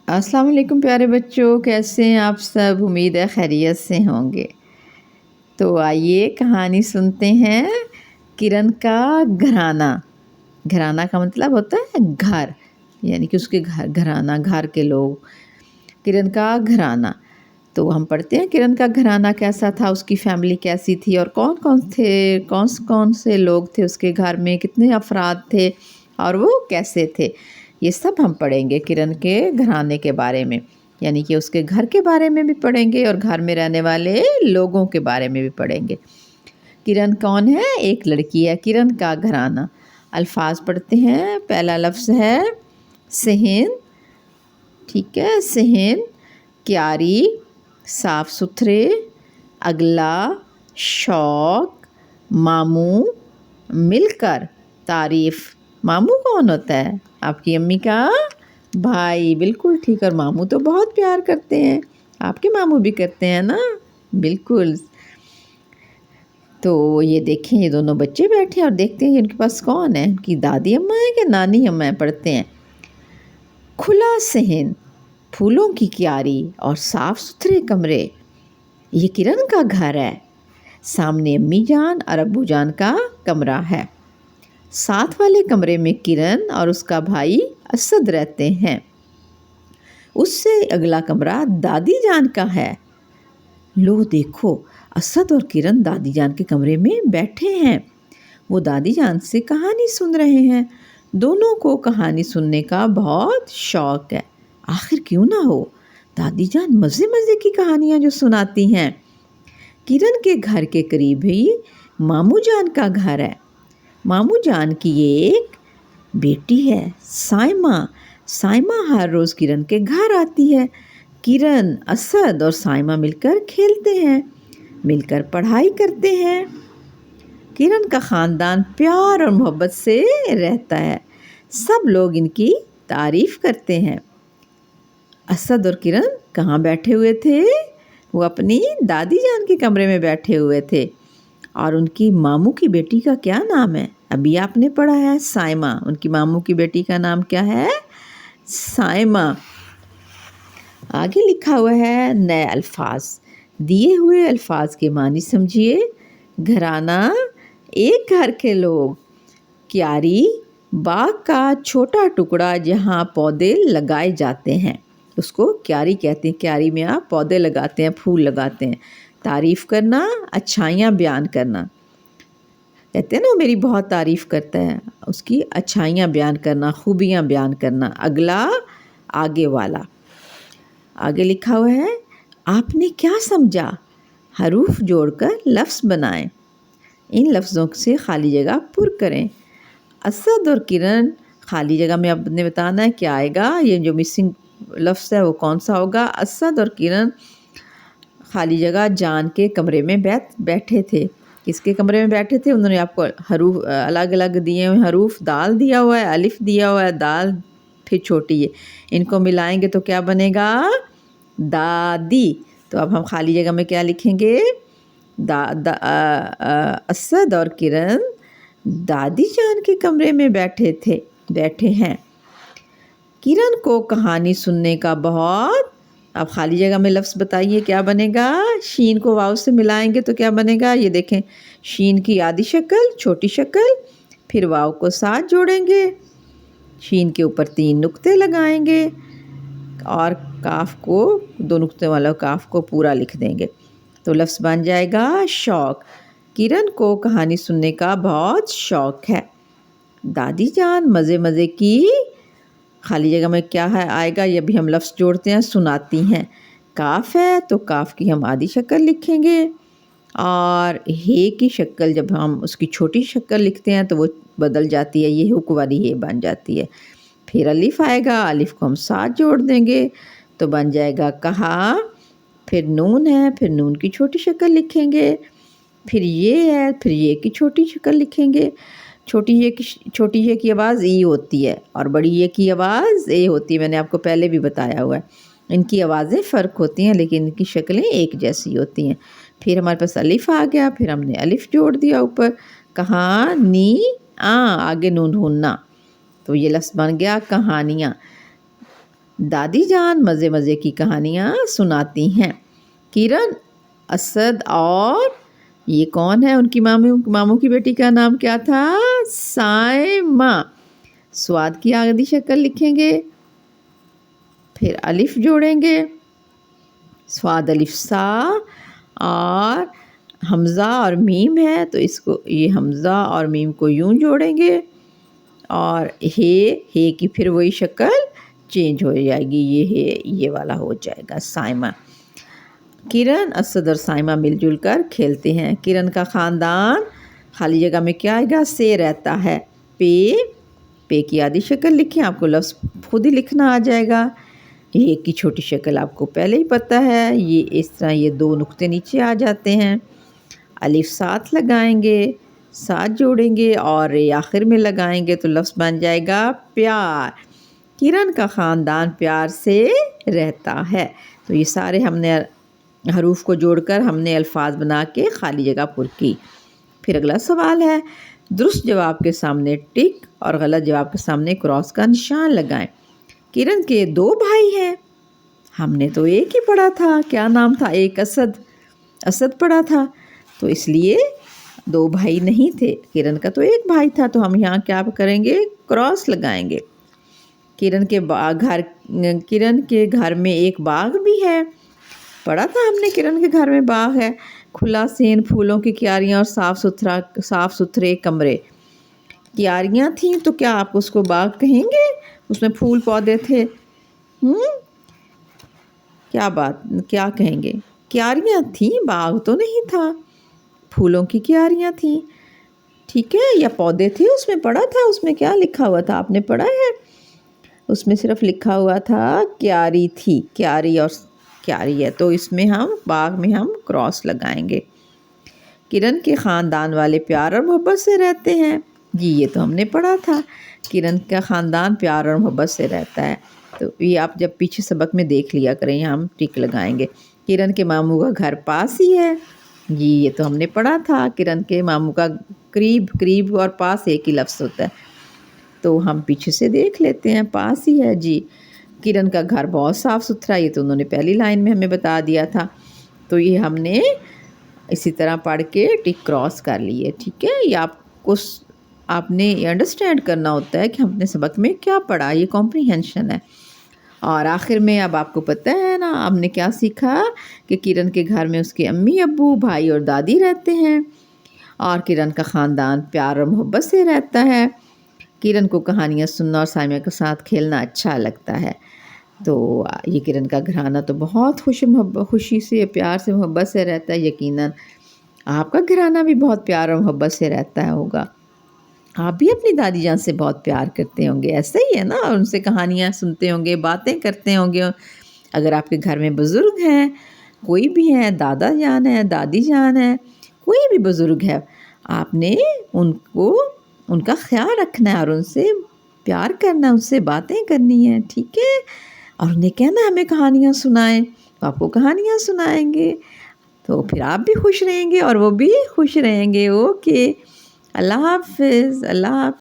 अस्सलाम वालेकुम प्यारे बच्चों, कैसे हैं आप सब। उम्मीद है खैरियत से होंगे। तो आइए कहानी सुनते हैं। किरण का घराना। घराना का मतलब होता है घर, यानी कि उसके घराना, घर के लोग। किरण का घराना। तो हम पढ़ते हैं किरण का घराना कैसा था, उसकी फैमिली कैसी थी और कौन कौन थे, कौन से लोग थे उसके घर में, कितने अफराद थे और वो कैसे थे। ये सब हम पढ़ेंगे किरण के घराने के बारे में, यानी कि उसके घर के बारे में भी पढ़ेंगे और घर में रहने वाले लोगों के बारे में भी पढ़ेंगे। किरण कौन है? एक लड़की है। किरण का घराना। अल्फाज पढ़ते हैं। पहला लफ्ज़ है सहन। ठीक है, सहन, क्यारी, साफ़ सुथरे, अगला, शौक, मामू, मिलकर, तारीफ़। मामू कौन होता है? आपकी अम्मी का भाई। बिल्कुल ठीक। और मामू तो बहुत प्यार करते हैं, आपके मामू भी करते हैं ना। बिल्कुल। तो ये देखें, ये दोनों बच्चे बैठे हैं और देखते हैं कि उनके पास कौन है, कि दादी अम्मा है कि नानी अम्मा है। पढ़ते हैं। खुला सहन, फूलों की क्यारी और साफ़ सुथरे कमरे, ये किरण का घर है। सामने अम्मी जान और अब्बू जान का कमरा है। साथ वाले कमरे में किरण और उसका भाई असद रहते हैं। उससे अगला कमरा दादी जान का है। लो देखो, असद और किरण दादी जान के कमरे में बैठे हैं। वो दादी जान से कहानी सुन रहे हैं। दोनों को कहानी सुनने का बहुत शौक है। आखिर क्यों ना हो, दादी जान मज़े मज़े की कहानियाँ जो सुनाती हैं। किरण के घर के करीब ही मामू जान का घर है। मामू जान की एक बेटी है, साइमा। साइमा हर रोज़ किरण के घर आती है। किरण, असद और साइमा मिलकर खेलते हैं, मिलकर पढ़ाई करते हैं। किरण का ख़ानदान प्यार और मोहब्बत से रहता है। सब लोग इनकी तारीफ़ करते हैं। असद और किरण कहाँ बैठे हुए थे? वो अपनी दादी जान के कमरे में बैठे हुए थे। और उनकी मामू की बेटी का क्या नाम है? अभी आपने पढ़ा है, साइमा। उनकी मामू की बेटी का नाम क्या है? साइमा। आगे लिखा हुआ है नए अल्फाज। दिए हुए अल्फाज के मानी समझिए। घराना, एक घर के लोग। क्यारी, बाग का छोटा टुकड़ा जहाँ पौधे लगाए जाते हैं, उसको क्यारी कहते हैं। क्यारी में आप पौधे लगाते हैं, फूल लगाते हैं। तारीफ़ करना, अच्छाइयाँ बयान करना। कहते हैं ना, वो मेरी बहुत तारीफ़ करता है, उसकी अच्छाइयाँ बयान करना, खूबियाँ बयान करना। अगला, आगे वाला। आगे लिखा हुआ है, आपने क्या समझा? हरूफ जोड़कर लफ्ज़ बनाएं। इन लफ्ज़ों से खाली जगह पुर करें। असद और किरण, खाली जगह में आपने बताना है क्या आएगा। ये जो मिसिंग लफ्ज़ है वो कौन सा होगा? असद और किरण खाली जगह जान के कमरे में बैठे थे। किसके कमरे में बैठे थे? उन्होंने आपको हरूफ अलग अलग दिए हुए। हरूफ दाल दिया हुआ है, अलिफ दिया हुआ है, दाल फिर छोटी है। इनको मिलाएंगे तो क्या बनेगा? दादी। तो अब हम खाली जगह में क्या लिखेंगे? असद और किरण दादी जान के कमरे में बैठे हैं। किरण को कहानी सुनने का बहुत। अब खाली जगह में लफ्ज़ बताइए क्या बनेगा? शीन को वाव से मिलाएंगे तो क्या बनेगा? ये देखें, शीन की आधी शक्ल, छोटी शक्ल, फिर वाव को साथ जोड़ेंगे, शीन के ऊपर 3 नुक्ते लगाएंगे और काफ को, 2 नुक्ते वाला काफ को पूरा लिख देंगे तो लफ्ज़ बन जाएगा शौक। किरण को कहानी सुनने का बहुत शौक है। दादी जान मज़े मज़े की, खाली जगह में क्या है आएगा? ये भी हम लफ्ज़ जोड़ते हैं, सुनाती हैं। काफ है तो काफ की हम आधी शक्ल लिखेंगे और हे की शक्ल जब हम उसकी छोटी शक्ल लिखते हैं तो वो बदल जाती है, ये हुक वाली हे बन जाती है। फिर अलिफ आएगा, अलिफ को हम साथ जोड़ देंगे तो बन जाएगा कहा। फिर नून है, फिर नून की छोटी शक्ल लिखेंगे। फिर ये है, फिर ये की छोटी शक्ल लिखेंगे। छोटी ये की आवाज़ ई होती है और बड़ी ये की आवाज़ ए होती है। मैंने आपको पहले भी बताया हुआ है। इनकी आवाज़ें फ़र्क होती हैं लेकिन इनकी शक्लें एक जैसी होती हैं। फिर हमारे पास अलिफ आ गया, फिर हमने अलिफ जोड़ दिया ऊपर। कहा नी आ, आगे नून होना, तो ये लफ्ज़ बन गया कहानियाँ। دادی جان مزے مزے کی کہانیاں سناتی ہیں۔ کرن، اسد اور یہ کون ہے؟ ان کی ماموں کی بیٹی کا نام کیا تھا؟ سائمہ۔ سواد کی آدھی شکل لکھیں گے، پھر الف جوڑیں گے، سواد الف سا، اور حمزہ اور میم ہے تو اس کو یہ حمزہ اور میم کو یوں جوڑیں گے، اور ہے کی پھر وہی شکل چینج ہو جائے گی، یہ والا ہو جائے گا سائمہ۔ کرن، اسد اور سائمہ مل جل کر کھیلتے ہیں۔ کرن کا خاندان خالی جگہ میں کیا آئے گا؟ سے رہتا ہے۔ پے کی آدھی شکل لکھیں، آپ کو لفظ خود ہی لکھنا آ جائے گا۔ یہ کی چھوٹی شکل آپ کو پہلے ہی پتہ ہے، یہ اس طرح یہ دو نقطے نیچے آ جاتے ہیں۔ الف ساتھ لگائیں گے، ساتھ جوڑیں گے اور آخر میں لگائیں گے تو لفظ بن جائے گا پیار۔ کرن کا خاندان پیار سے رہتا ہے۔ تو یہ سارے ہم نے حروف کو جوڑ کر ہم نے الفاظ بنا کے خالی جگہ پر کی۔ پھر اگلا سوال ہے، درست جواب کے سامنے ٹک اور غلط جواب کے سامنے کراس کا نشان لگائیں۔ کرن کے 2 بھائی ہیں، ہم نے تو ایک ہی پڑھا تھا، کیا نام تھا؟ ایک اسد پڑھا تھا، تو اس لیے 2 بھائی نہیں تھے، کرن کا تو ایک بھائی تھا، تو ہم یہاں کیا کریں گے؟ کراس لگائیں گے۔ کرن کے گھر میں ایک باغ بھی ہے، پڑھا تھا ہم نے کرن کے گھر میں باغ ہے، کھلا سین، پھولوں کی کیاریاں اور صاف ستھرے کمرے۔ کیاریاں تھیں تو کیا آپ اس کو باغ کہیں گے؟ اس میں پھول پودے تھے، کیا کہیں گے؟ کیاریاں تھیں، باغ تو نہیں تھا، پھولوں کی کیاریاں تھیں، ٹھیک ہے، یا پودے تھے، اس میں پڑھا تھا، اس میں کیا لکھا ہوا تھا؟ آپ نے پڑھا ہے؟ اس میں صرف لکھا ہوا تھا کیاری تھی، کیاری اور کیاری ہے، تو اس میں باغ میں ہم کراس لگائیں گے۔ کرن کے خاندان والے پیار اور محبت سے رہتے ہیں، جی یہ تو ہم نے پڑھا تھا، کرن کا خاندان پیار اور محبت سے رہتا ہے، تو یہ آپ جب پیچھے سبق میں دیکھ لیا کریں، یہاں ہم ٹک لگائیں گے۔ کرن کے ماموں کا گھر پاس ہی ہے، جی یہ تو ہم نے پڑھا تھا، کرن کے ماموں کا قریب اور پاس ایک ہی لفظ ہوتا ہے، تو ہم پیچھے سے دیکھ لیتے ہیں، پاس ہی ہے جی۔ کرن کا گھر بہت صاف ستھرا، یہ تو انہوں نے پہلی لائن میں ہمیں بتا دیا تھا، تو یہ ہم نے اسی طرح پڑھ کے ٹک کراس کر لیے، ٹھیک ہے۔ یہ آپ نے یہ انڈرسٹینڈ کرنا ہوتا ہے کہ ہم نے سبق میں کیا پڑھا، یہ کمپریہنشن ہے۔ اور آخر میں اب آپ کو پتہ ہے نا ہم نے کیا سیکھا، کہ کرن کے گھر میں اس کے امی ابو، بھائی اور دادی رہتے ہیں، اور کرن کا خاندان پیار اور محبت سے رہتا ہے۔ کرن کو کہانیاں سننا اور سائمہ کے ساتھ کھیلنا اچھا لگتا ہے، تو یہ کرن کا گھرانہ تو بہت خوشی سے، پیار سے، محبت سے رہتا ہے۔ یقیناً آپ کا گھرانہ بھی بہت پیار اور محبت سے رہتا ہوگا، آپ بھی اپنی دادی جان سے بہت پیار کرتے ہوں گے، ایسا ہی ہے نا، اور ان سے کہانیاں سنتے ہوں گے، باتیں کرتے ہوں گے۔ اگر آپ کے گھر میں بزرگ ہیں، کوئی بھی ہیں، دادا جان ہے، دادی جان ہے، کوئی بھی بزرگ ہے، آپ نے ان کا خیال رکھنا ہے اور ان سے پیار کرنا ہے، ان سے باتیں کرنی ہیں، ٹھیک ہے، اور انہیں کہنا ہمیں کہانیاں سنائیں، تو آپ کو کہانیاں سنائیں گے، تو پھر آپ بھی خوش رہیں گے اور وہ بھی خوش رہیں گے۔ اوکے، اللہ حافظ، اللہ حافظ۔